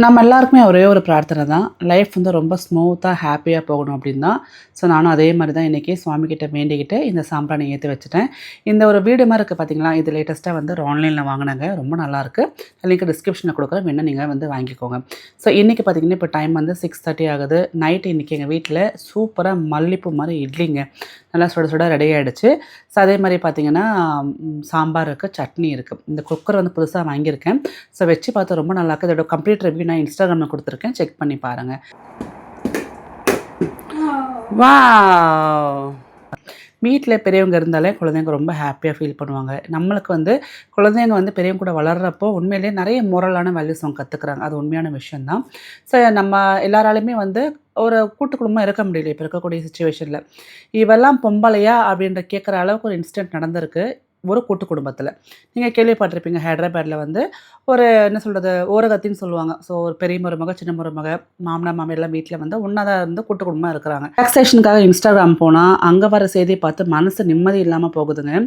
நம்ம எல்லாருக்குமே ஒரே ஒரு பிரார்த்தனை தான். லைஃப் வந்து ரொம்ப ஸ்மூத்தா, ஹாப்பியா போகணும் அப்படின்னு தான். ஸோ நானும் அதே மாரி தான் இன்றைக்கி சுவாமிகிட்ட வேண்டிக்கிட்டு இந்த சாம்பிராணி ஏத்தி வச்சுட்டேன். இந்த ஒரு வீடு மாரி இருக்குது பார்த்தீங்களா, இது லேட்டஸ்ட்டா வந்து ஒரு ஆன்லைன்ல வாங்குனேங்க. ரொம்ப நல்லாயிருக்கு. லிங்க் டிஸ்கிரிப்ஷன்ல குடுக்குறேன். வேணா நீங்க வந்து வாங்கிக்கோங்க. ஸோ இன்னைக்கு பார்த்தீங்கன்னா, இப்போ டைம் வந்து 6:30 ஆகுது. நைட் இன்னைக்கு எங்க வீட்ல சூப்பரா மல்லிப்பூ மாரி இட்லிங்க. நல்லா சுட சுட ரெடி ஆயிடுச்சு. ஸோ அதே மாரி பார்த்தீங்கன்னா, சாம்பார் இருக்கு, சட்னி இருக்கு. இந்த குக்கர் வந்து புதுசா வாங்கியிருக்கேன். ஸோ வச்சு பார்த்தா ரொம்ப நல்லாயிருக்கு. இதோட கம்ப்ளீட் ரிவ்யூ நான் இன்ஸ்டாகிராம்ல குடுத்துருக்கேன். செக் பண்ணி பாருங்க. வாவ்! வீட்ல பெரியவங்க இருந்தாலே குழந்தைங்க ரொம்ப ஹாப்பியா ஃபீல் பண்ணுவாங்க. நம்மளுக்கு வந்து குழந்தைங்க வந்து பெரியவங்க கூட வளர்றப்போ உண்மையிலேயே நிறைய மோரலான வேல்யூஸ் அவங்க கத்துக்கிறாங்க. அது உண்மையான விஷயம் தான். ஸோ நம்ம எல்லாராலுமே வந்து ஒரு கூட்டு குடும்பமா இருக்க முடியல இப்ப இருக்கக்கூடிய சிச்சுவேஷன்ல. இவெல்லாம் பொம்பளையா? அப்படின்ற கேட்குற அளவுக்கு ஒரு இன்சிடென்ட் நடந்திருக்கு. ஒரு கூட்டு குடும்பத்தில. நீங்க கேள்விப்பட்டிருப்பீங்க ஹைதராபாத்ல வந்து ஒரு என்ன சொல்றது? ஓரகத்தின்னு சொல்லுவாங்க. ஸோ ஒரு பெரிய மருமக, சின்ன மருமக, மாமனார், மாமியார் எல்லாம் வீட்ல வந்து ஒண்ணா தான் இருந்து கூட்டு குடும்பமா இருக்கிறாங்க. ரிலாக்சேஷனுக்காக இன்ஸ்டாகிராம் போனா, அங்க வர செய்திய பார்த்து மனசு நிம்மதி இல்லாம போகுதுங்க.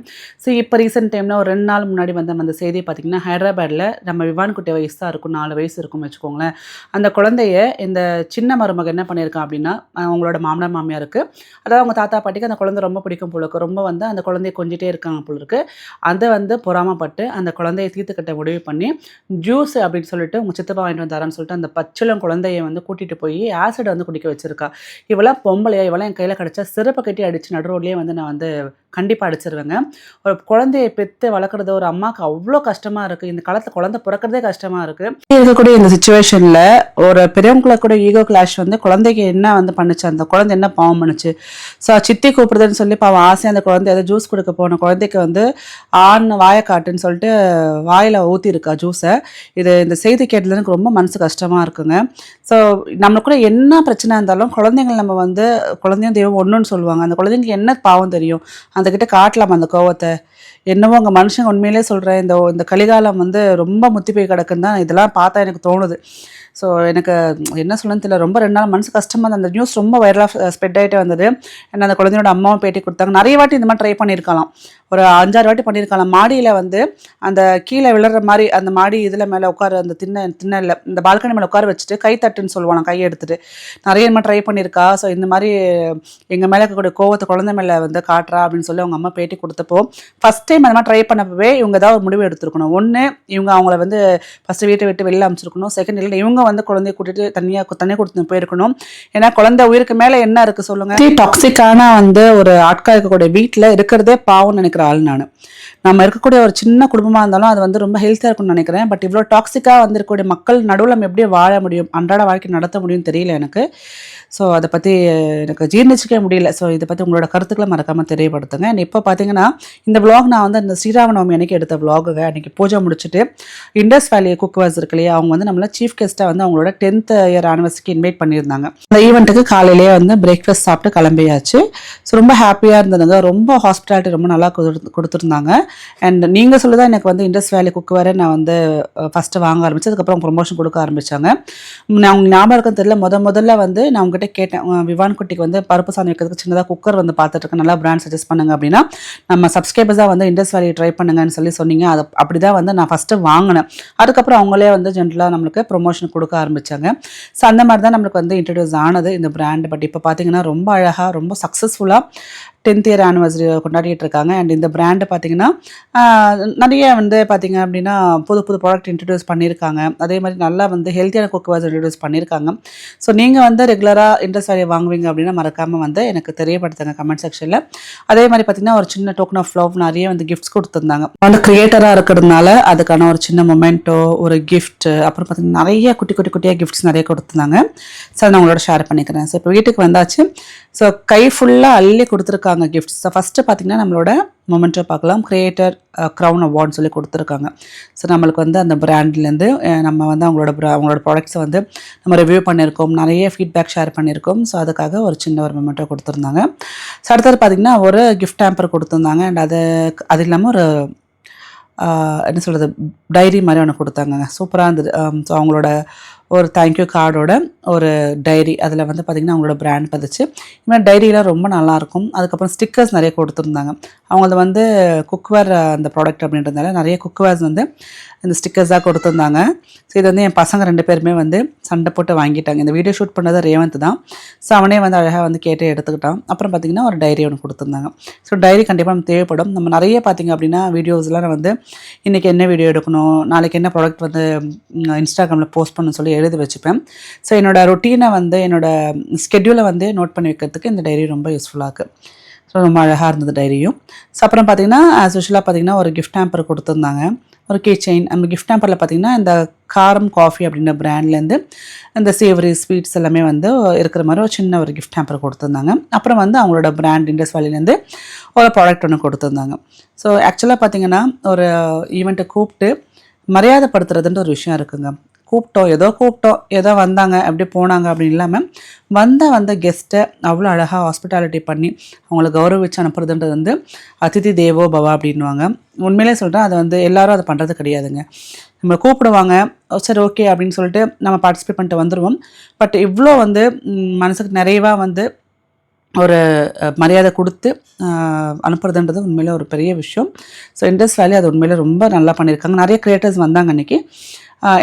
ஸோ இப்ப ரீசென்ட் டைம்ல ஒரு 2 நாள் முன்னாடி வந்த அந்த செய்திய பார்த்தீங்கன்னா, ஹைதராபாத்ல நம்ம விவான் குட்டி வயசு தான் இருக்கும். 4 வயசு இருக்கும்னு வச்சுக்கோங்களேன். அந்த குழந்தைய இந்த சின்ன மருமக என்ன பண்ணியிருக்கான் அப்படின்னா, அவங்களோட மாமனார், மாமியாருக்கு அதாவது அவங்க தாத்தா, பாட்டிக்கு அந்த குழந்தை ரொம்ப பிடிக்கும் போல இருக்கு. ரொம்ப வந்து அந்த குழந்தைய கொஞ்சிட்டே இருக்காங்க போல இருக்கு. அத வந்து பொறாமப்பட்டு அந்த குழந்தைய தீர்த்துக்கட்ட முடிவு பண்ணி, ஜூஸ் அப்படின்னு சொல்லிட்டு உங்க சித்தப்பா வாங்கிட்டு வந்து தரேன்னு சொல்லிட்டு அந்த பச்சிளம் குழந்தைய வந்து கூட்டிட்டு போய் ஆசிட் வந்து குடிக்க வச்சிருக்கா. இவளாம் பொம்பளையா? இவளாம் என் கையில கிடைச்சா செருப்ப கட்டி அடிச்சு நடு ரோட்லயே வந்து நான் வந்து கண்டிப்பா அடிச்சிருவேங்க. ஒரு குழந்தைய பெத்து வளர்க்குறது ஒரு அம்மாக்கு அவ்ளோ கஷ்டமா இருக்கு. இந்த காலத்துல குழந்தை பொறக்கிறதே கஷ்டமா இருக்கு. இருக்கக்கூடிய இந்த சிச்சுவேஷன்ல ஒரு பெரியவங்களுக்கு கூட ஈகோ கிளாஷ் வந்து குழந்தைக்கு என்ன வந்து பண்ணுச்சு? அந்த குழந்தை என்ன பாவம் பண்ணுச்சு? ஸோ சித்தி கூப்பிடுதுன்னு சொல்லி பாவம் ஆசையா அந்த குழந்தை ஏதோ ஜூஸ் குடுக்க போன குழந்தைக்கு வந்து வாய காட்டுன்னு சொல்லிட்டு வாயில ஊத்தியிருக்கா ஜூஸ. இந்த செய்தி கேட்டதுல எனக்கு ரொம்ப மனசு கஷ்டமா இருக்குங்க. ஸோ நம்மளுக்குள்ள என்ன பிரச்சனை இருந்தாலும் குழந்தைங்கள நம்ம வந்து குழந்தையும் தெய்வம் ஒண்ணுன்னு சொல்லுவாங்க. அந்த குழந்தைங்களுக்கு என்ன பாவம் தெரியும்? அந்த கிட்ட காட்டலாமா அந்த கோவத்த? என்னவோ அங்க மனுஷங்க உண்மையிலேயே சொல்றேன். இந்த கலிகாலம் வந்து ரொம்ப முத்தி போய் கிடக்குன்னு தான் இதெல்லாம் பார்த்தா எனக்கு தோணுது. ஸோ எனக்கு என்ன சொல்லணும்னு தெரியல. ரொம்ப 2 நாள் மனசு கஷ்டமா இருந்தது. அந்த நியூஸ் ரொம்ப வைரலா ஸ்ப்ரெட் ஆயிட்டே வந்தது. ஏன்னா அந்த குழந்தையோட அம்மாவும் பேட்டி குடுத்தாங்க. நெறைய வாட்டி இந்த மாரி ட்ரை பண்ணியிருக்கலாம். ஒரு 5, 6 வாட்டி பண்ணியிருக்கலாம். மாடியில வந்து அந்த கீழ விழற மாரி அந்த மாடி இதுல மேல உட்கார அந்த திண்ணல்ல இந்த பால்கனி மேல உட்கார வச்சுட்டு கை தட்டுன்னு சொல்லுவாளாம் கைய எடுத்துட்டு. நெறைய இந்த மாரி ட்ரை பண்ணியிருக்கா. ஸோ இந்த மாரி எங்க மேல இருக்கக்கூடிய கோவத்த குழந்தை மேல வந்து காட்டுறா அப்படின்னு சொல்லி அவங்க அம்மா பேட்டி குடுத்தப்போ, ஃபர்ஸ்ட் டைம் அந்த மாரி ட்ரை பண்ணப்பவே இவங்க ஏதாவது ஒரு முடிவு எடுத்திருக்கணும். ஒண்ணு இவங்க அவங்கள வந்து ஃபர்ஸ்ட் வீட்ட விட்டு வெளில அனுப்பிச்சிருக்கணும். செகண்ட் இல்ல இவங்க வந்து குழந்தைய கூட்டிட்டு தனியா கூட்டிட்டு போயிருக்கணும். ஏன்னா குழந்தை உயிருக்கு மேல என்ன இருக்கு சொல்லுங்க? டாக்ஸிக்கான வந்து ஒரு ஆட்கள் இருக்கக்கூடிய வீட்ல இருக்கிறதே பாவம்னு நினைக்கிற ஆள் நானு. நம்ம இருக்கக்கூடிய ஒரு சின்ன குடும்பமா இருந்தாலும் அது வந்து ரொம்ப ஹெல்த்தியா இருக்கும்னு நினைக்கிறேன். பட் இவ்ளோ டாக்ஸிக்கா வந்து இருக்கக்கூடிய மக்கள் நடுவுல நம்ம எப்படி வாழ முடியும்? அன்றாட வாழ்க்கை நடத்த முடியும்னு தெரியல எனக்கு. ஸோ அத பத்தி எனக்கு ஜீர்ணிச்சுக்கவே முடியல. ஸோ இத பத்தி உங்களோட கருத்துக்கள மறக்காம தெரியப்படுத்துங்க. அண்ட் இப்ப பார்த்தீங்கன்னா, இந்த விளாக் நான் வந்து இந்த ஸ்ரீராமநவமி அன்னைக்கு எடுத்த விளாகுங்க. அன்னைக்கு பூஜை முடிச்சுட்டு இண்டஸ் வேலி குக்வர்ஸ் இருக்கு இல்லையா? அவங்க வந்து நம்மள சீஃப் கெஸ்ட்டா வந்து அவங்களோட 10th இயர் ஆனிவர்சரிக்கு இன்வைட் பண்ணியிருந்தாங்க. அந்த ஈவென்ட்டுக்கு காலையிலேயே வந்து பிரேக்ஃபாஸ்ட் சாப்பிட்டு கிளம்பியாச்சு. ஸோ ரொம்ப ஹாப்பியா இருந்ததுங்க. ரொம்ப ஹாஸ்பிட்டாலிட்டி ரொம்ப நல்லா குடுத்துருந்தாங்க. அண்ட் நீங்க சொல்லி தான் எனக்கு வந்து இண்டஸ் வேலி குக்வேர நான் வந்து ஃபர்ஸ்ட்டு வாங்க ஆரம்பிச்சேன். அதுக்கப்புறம் ப்ரமோஷன் குடுக்க ஆரம்பிச்சாங்க. நான் உங்களுக்கு ஞாபகம் இருக்குன்னு தெரியல. முதல்ல வந்து நான் உங்ககிட்ட கேட்டேன். விவான் குட்டிக்கு வந்து பருப்பு சாதம் வைக்கிறதுக்கு சின்னதா குக்கர் வந்து பார்த்துட்டு இருக்கேன். நல்லா பிராண்ட் சஜெஸ்ட் பண்ணுங்க அப்படின்னா, நம்ம சப்ஸ்கிரைபர்ஸா வந்து இண்டஸ் வேலி ட்ரை பண்ணுங்கன்னு சொல்லி சொன்னீங்க. அது அப்படிதான் வந்து நான் ஃபர்ஸ்ட்டு வாங்குனேன். அதுக்கப்புறம் அவங்களே வந்து ஜென்ரலா நம்மளுக்கு ப்ரமோஷன் குடுக்க ஆரம்பிச்சாங்க. ஸோ அந்த மாரி தான் நம்மளுக்கு வந்து இன்ட்ரோடியூஸ் ஆனது இந்த பிராண்ட். பட் இப்ப பார்த்தீங்கன்னா, ரொம்ப அழகா, ரொம்ப சக்சஸ்ஃபுல்லா 10th இயர் ஆனிவர்சரி கொண்டாடிட்டு இருக்காங்க. அண்ட் இந்த பிராண்ட் பார்த்தீங்கன்னா, நெறைய வந்து பார்த்தீங்க அப்படின்னா, புது புது ப்ராடக்ட் இன்ட்ரோடியூஸ் பண்ணியிருக்காங்க. அதே மாரி நல்லா வந்து ஹெல்த்தியான குக்வேர்ஸ் இன்ட்ரோடியூஸ் பண்ணியிருக்காங்க. ஸோ நீங்க வந்து ரெகுலரா இண்டஸ் வேலி வாங்குவீங்க அப்படின்னா, மறக்காம வந்து எனக்கு தெரியப்படுத்துங்க கமெண்ட் செக்ஷன்ல. அதே மாரி பார்த்தீங்கன்னா, ஒரு சின்ன டோக்கன் ஆஃப் லவ் நெறைய வந்து கிஃப்ட்ஸ் குடுத்துருந்தாங்க. வந்து கிரியேட்டரா இருக்கிறதுனால அதுக்கான ஒரு சின்ன மொமெண்டோ, ஒரு கிஃப்ட் அப்புறம் பார்த்தீங்கன்னா, நெறைய குட்டியா கிஃப்ட்ஸ் நெறைய குடுத்துருந்தாங்க. ஸோ நான் உங்களோட ஷேர் பண்ணிக்கிறேன். ஸோ இப்போ வீட்டுக்கு வந்தாச்சு. ஸோ கை ஃபுல்லா அள்ளி குடுத்துருக்காங்க கிஃப்ட்ஸ். ஸோ ஃபர்ஸ்ட்டு பார்த்தீங்கன்னா, நம்மளோட மொமெண்டோ பார்க்கலாம். கிரியேட்டர் க்ரௌன் அவார்ட்னு சொல்லி குடுத்துருக்காங்க. ஸோ நம்மளுக்கு வந்து அந்த பிராண்ட்லேருந்து நம்ம வந்து அவங்களோட ப்ராடக்ட்ஸை வந்து நம்ம ரிவ்யூ பண்ணியிருக்கோம். நிறைய ஃபீட்பேக் ஷேர் பண்ணியிருக்கோம். ஸோ அதுக்காக ஒரு சின்ன ஒரு மொமெண்டோ குடுத்துருந்தாங்க. ஸோ அடுத்தது பார்த்தீங்கன்னா, ஒரு கிஃப்ட் ஹேம்பர் குடுத்துருந்தாங்க. அண்ட் அது இல்லாம ஒரு என்ன சொல்றது? டைரி மாரி ஒண்ணு குடுத்தாங்கங்க. சூப்பரா இருந்தது. ஸோ அவங்களோட ஒரு தேங்க்யூ கார்டோட ஒரு டைரி, அதில் வந்து பார்த்திங்கன்னா அவங்களோட பிராண்ட் பதிச்சு. இது மாதிரி டைரியெலாம் ரொம்ப நல்லாயிருக்கும். அதுக்கப்புறம் ஸ்டிக்கர்ஸ் நிறைய கொடுத்துருந்தாங்க. அவங்களது வந்து குக்வேர் அந்த ப்ராடக்ட் அப்படின்றதுனால நிறைய குக்வேர்ஸ் வந்து இந்த ஸ்டிக்கர்ஸாக கொடுத்துருந்தாங்க. ஸோ இது வந்து என் பசங்க 2 பேருமே வந்து சண்டை போட்டு வாங்கிட்டாங்க. இந்த வீடியோ ஷூட் பண்ணது ரேவந்த் தான். ஸோ அவனே வந்து அழகாக வந்து கேட்டு எடுத்துக்கிட்டான். அப்புறம் பார்த்திங்கன்னா ஒரு டைரி ஒன்று கொடுத்துருந்தாங்க. ஸோ டைரி கண்டிப்பாக நம்ம தேவைப்படும். நம்ம நிறைய பார்த்திங்க அப்படின்னா வீடியோஸ்லாம் வந்து இன்றைக்கி என்ன வீடியோ எடுக்கணும், நாளைக்கு என்ன ப்ராடக்ட் வந்து இன்ஸ்டாகிராமில் போஸ்ட் பண்ணணும்னு சொல்லி எழுதி வச்சுப்பேன். ஸோ என்னோடய ரொட்டீனை வந்து என்னோடய ஸ்கெட்யூலை வந்து நோட் பண்ணி வைக்கிறதுக்கு இந்த டைரி ரொம்ப யூஸ்ஃபுல்லாக இருக்குது. ஸோ ரொம்ப அழகாக இருந்தது டைரியும். ஸோ அப்புறம் பார்த்திங்கன்னா ஆஸ் யூஷுவலாக பார்த்திங்கன்னா ஒரு கிஃப்ட் ஹேம்பர் கொடுத்துருந்தாங்க, ஒரு கீ செயின். அந்த கிஃப்ட் ஹேம்பரில் பார்த்திங்கன்னா இந்த காரம் காஃபி அப்படின்ற பிராண்ட்லேருந்து இந்த சேவரி ஸ்வீட்ஸ் எல்லாமே வந்து இருக்கிற மாதிரி ஒரு சின்ன ஒரு கிஃப்ட் ஹேம்பர் கொடுத்துருந்தாங்க. அப்புறம் வந்து அவங்களோட பிராண்ட் இண்டஸ் வேலிலேருந்து ஒரு ப்ராடக்ட் ஒன்று கொடுத்துருந்தாங்க. ஸோ ஆக்சுவலாக பார்த்திங்கன்னா ஒரு ஈவெண்ட்டை கூப்பிட்டு மரியாதைப்படுத்துறதுன்ற ஒரு விஷயம் இருக்குங்க. கூப்பிட்டோம் ஏதோ வந்தாங்க அப்படியே போனாங்க அப்படின்னு இல்லாமல் வந்த கெஸ்ட்டை அவ்வளோ அழகாக ஹாஸ்பிட்டாலிட்டி பண்ணி அவங்கள கௌரவிச்சு அனுப்புறதுன்றது வந்து அதிதி தேவோ பவா அப்படின்வாங்க. உண்மையிலே சொல்கிறேன், அதை வந்து எல்லாரும் அதை பண்ணுறது கிடையாதுங்க. நம்மளை கூப்பிடுவாங்க, சரி ஓகே அப்படின்னு சொல்லிட்டு நம்ம பார்ட்டிசிபேட் பண்ணிட்டு வந்துடுவோம். பட் இவ்வளோ வந்து மனசுக்கு நிறைவாக வந்து ஒரு மரியாதை கொடுத்து அனுப்புறதுன்றது உண்மையிலே ஒரு பெரிய விஷயம். ஸோ இண்டஸ் வேலி அது உண்மையிலே ரொம்ப நல்லா பண்ணியிருக்காங்க. நிறைய கிரியேட்டர்ஸ் வந்தாங்க அன்றைக்கி.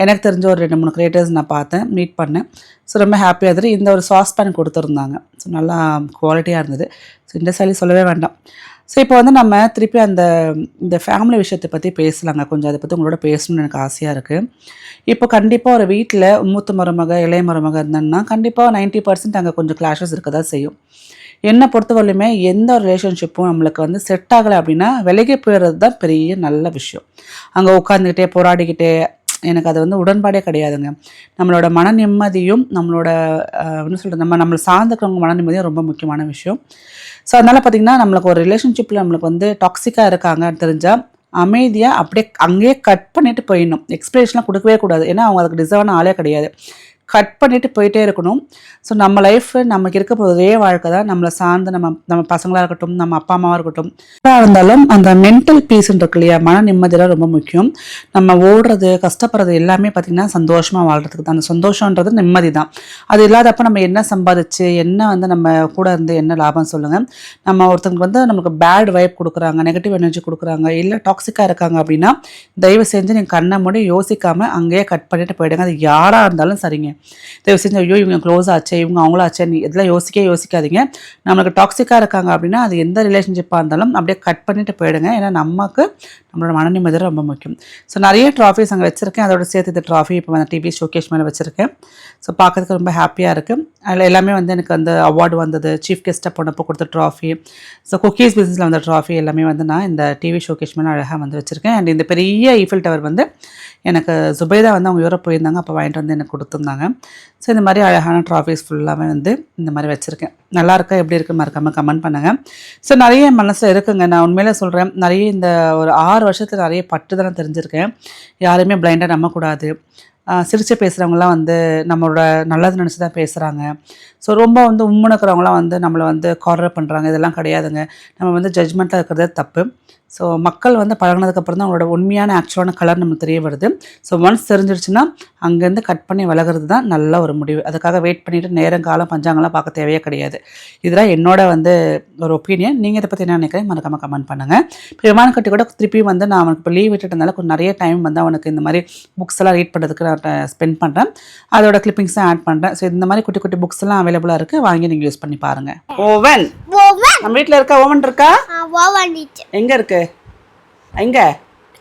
எனக்கு தெரிஞ்ச ஒரு 2-3 கிரியேட்டர்ஸ் நான் பார்த்தேன், மீட் பண்ணேன். ஸோ ரொம்ப ஹாப்பியாக இருந்தது. இந்த ஒரு சாஸ் பேன் கொடுத்துருந்தாங்க. ஸோ நல்லா குவாலிட்டியாக இருந்தது. ஸோ இண்டஸ் வேலி சொல்லவே வேண்டாம். ஸோ இப்போ வந்து நம்ம திருப்பி இந்த ஃபேமிலி விஷயத்தை பற்றி பேசலாங்க. கொஞ்சம் அதை பற்றி உங்களோட பேசணும்னு எனக்கு ஆசையாக இருக்குது. இப்போ கண்டிப்பாக ஒரு வீட்டில் மூத்த மருமக இளைய மருமக இருந்தேன்னா கண்டிப்பாக 90% அங்கே கொஞ்சம் கிளாஷஸ் இருக்க தான் செய்யும். என்னை பொறுத்தவரையிலுமே எந்த ஒரு ரிலேஷன்ஷிப்பும் நம்மளுக்கு வந்து செட் ஆகலை அப்படின்னா விலகி போயிடுறது தான் பெரிய நல்ல விஷயம். அங்கே உட்காந்துக்கிட்டே போராடிக்கிட்டே எனக்கு அது வந்து உடன்பாடே கிடையாதுங்க. நம்மளோட மன நிம்மதியும் நம்மளோட என்ன சொல்கிறது, நம்மளை சார்ந்துக்கிறவங்க மன நிம்மதியும் ரொம்ப முக்கியமான விஷயம். ஸோ அதனால் பார்த்திங்கன்னா நம்மளுக்கு ஒரு ரிலேஷன்ஷிப்பில் நம்மளுக்கு வந்து டாக்ஸிக்காக இருக்காங்கன்னு தெரிஞ்சால் அமைதியாக அப்படியே அங்கேயே கட் பண்ணிவிட்டு போயிடணும். எக்ஸ்பிரேஷன்லாம் கொடுக்கவே கூடாது. ஏன்னா அவங்க அதுக்கு டிசர்வான ஆளே கிடையாது. கட் பண்ணிவிட்டு போயிட்டே இருக்கணும். ஸோ நம்ம லைஃப் நமக்கு இருக்க ஒரே வாழ்க்கை தான். நம்மளை சார்ந்து நம்ம பசங்களாக இருக்கட்டும், நம்ம அப்பா அம்மாவாக இருக்கட்டும், எதாக இருந்தாலும் அந்த மென்டல் பீஸ்ன்னு இருக்கு இல்லையா, மன நிம்மதியெல்லாம் ரொம்ப முக்கியம். நம்ம ஓடுறது கஷ்டப்படுறது எல்லாமே பார்த்திங்கன்னா சந்தோஷமாக வாழ்கிறதுக்கு தான். அந்த சந்தோஷன்றது நிம்மதி தான். அது இல்லாதப்போ நம்ம என்ன சம்பாதிச்சு என்ன வந்து நம்ம கூட இருந்து என்ன லாபம் சொல்லுங்கள். நம்ம ஒருத்தவங்க வந்து நமக்கு பேட் வைப் கொடுக்குறாங்க, நெகட்டிவ் எனர்ஜி கொடுக்குறாங்க, இல்லை டாக்ஸிக்காக இருக்காங்க அப்படின்னா தயவு செஞ்சு நீங்கள் கண்ணை மூடி யோசிக்காமல் அங்கேயே கட் பண்ணிட்டு போயிடுங்க. அது யாராக இருந்தாலும் சரிங்க. தயவு செஞ்சு ஐயோ இவங்க க்ளோஸ் ஆச்சு, இவங்க அவங்களும் ஆச்சு, நீ இதெல்லாம் யோசிக்காதீங்க. நம்மளுக்கு டாக்ஸிக்காக இருக்காங்க அப்படின்னா அது எந்த ரிலேஷன்ஷிப்பாக இருந்தாலும் அப்படியே கட் பண்ணிட்டு போயிடுங்க. ஏன்னா நம்மளோட மன நிம்மதி ரொம்ப முக்கியம். ஸோ நிறைய ட்ராஃபிஸ் அங்கே வச்சுருக்கேன். அதோட சேர்த்து இந்த ட்ராஃபி இப்போ வந்து டிவி ஷோகேஸ் மேலே வச்சுருக்கேன். ஸோ பார்க்கறதுக்கு ரொம்ப ஹாப்பியாக இருக்குது. அதில் எல்லாமே வந்து எனக்கு அந்த அவார்டு வந்தது, சீஃப் கெஸ்ட்டாக போனப்போ கொடுத்த ட்ராஃபி, ஸோ குக்கீஸ் பிஸ்னஸில் வந்த ட்ராஃபி எல்லாமே வந்து நான் இந்த டிவி ஷோகேஸ் மேலே அழகாக வந்து வச்சுருக்கேன். அண்ட் இந்த பெரிய ஈஃபில் டவர் வந்து எனக்கு சுபைதா வந்து அவங்க யூரோப் போயிருந்தாங்க, அப்போ வாங்கிட்டு வந்து எனக்கு கொடுத்துருந்தாங்க. ஸோ இந்த மாதிரி அழகான ட்ராஃபிஸ் ஃபுல்லாகவே வந்து இந்த மாதிரி வச்சுருக்கேன். நல்லா இருக்கா எப்படி இருக்குன்னு மறக்காமல் கமெண்ட் பண்ணுங்கள். ஸோ நிறைய மனசில் இருக்குங்க. நான் உண்மையிலே சொல்கிறேன், நிறைய இந்த ஒரு 6 வருஷத்தில் நிறைய பட்டுதெல்லாம் தெரிஞ்சிருக்கேன். யாரையுமே பிளைண்டாக நம்பக்கூடாது. சிரித்து பேசுகிறவங்களாம் வந்து நம்மளோட நல்லது நினச்சி தான் பேசுகிறாங்க. ஸோ ரொம்ப வந்து உம்முனுக்கிறவங்களாம் வந்து நம்மளை வந்து கார்னர் பண்ணுறாங்க. இதெல்லாம் கிடையாதுங்க. நம்ம வந்து ஜட்ஜ்மெண்ட்டாக இருக்கிறதே தப்பு. ஸோ மக்கள் வந்து பழகினதுக்கப்புறம் தான் அவங்களோட உண்மையான ஆக்சுவலான கலர் நமக்கு தெரிய வருது. ஸோ ஒன்ஸ் தெரிஞ்சிருச்சுன்னா அங்கேருந்து கட் பண்ணி விலகிறது தான் நல்ல ஒரு முடிவு. அதுக்காக வெயிட் பண்ணிவிட்டு நேரங்காலம் பஞ்சாங்கலாம் பார்க்க தேவையே கிடையாது. இதெல்லாம் என்னோட வந்து ஒரு ஒப்பீனியன். நீங்கள் இதை பற்றி என்ன நினைக்கிறேன் மறக்காமல் கமெண்ட் பண்ணுங்கள். இப்போ விமானம் கட்டி கூட திருப்பி வந்து நான் அவனுக்கு இப்போ லீவ் விட்டுட்டதுனால கொஞ்சம் நிறைய டைம் வந்து அவனுக்கு இந்த மாதிரி புக்ஸ் எல்லாம் ரீட் பண்ணுறதுக்கு நான் ஸ்பெண்ட் பண்ணுறேன். அதோட கிளிப்பிங்ஸும் ஆட் பண்ணுறேன். ஸோ இந்த மாதிரி குட்டி குட்டி புக்ஸ் எல்லாம் அவைலபிளாக இருக்குது, வாங்கி நீங்கள் யூஸ் பண்ணி பாருங்கள். ஓவன் நம்ம வீட்டில் இருக்கா? ஓவன் இருக்கா? எங்கே இருக்கு? எங்க?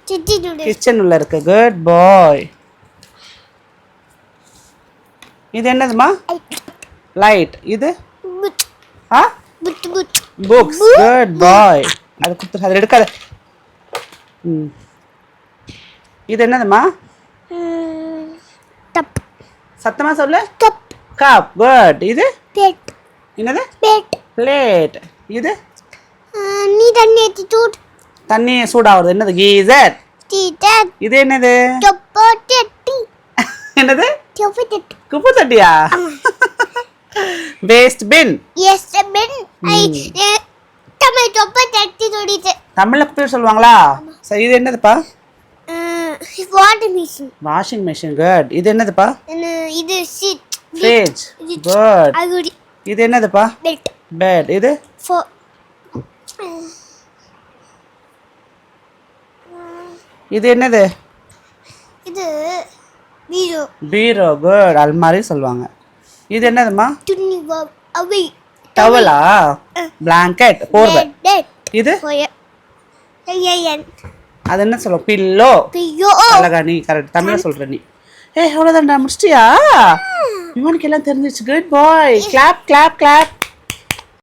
கிச்சன் உள்ள இருக்கு. குட் பாய். இது என்னதுமா? லைட். இது புக்ஸ். குட் பாய். அது கொடுத்து அது எடுக்காத. இது என்னதுமா? சத்தமா சொல்லு. கப். குட். இது என்னது? பிளேட். இது நீ தண்ணி சூடாகுது. என்னது? கீசர். இது என்னது? என்னது? குப்பை தட்டியா? வேஸ்ட் பின். தமிழ்ல குப்பை சொல்லுவாங்களா? சரி இது என்னதுப்பா? Washing machine. Washing machine good. இது என்னதுப்பா? இது சீட். Fridge good. அகுடி. இது என்னதுப்பா? பெல்ட். பெட். இது இது என்னது? இது பீரோ. பீரோ குட். அல்மாரி சொல்லுவாங்க. இது என்னதுமா? துணி அவை. டவலா? பிளாங்கெட் போர்வை. இது அது என்ன சொல்லுவோம்? பில்லோ. அழகா நீ கரெக்ட் தமிழ சொல்ற நீ. அவ்வளோதான்டா முடிச்சிட்டியா? இவனுக்கு எல்லாம் தெரிஞ்சிச்சு. Good boy. Clap clap clap.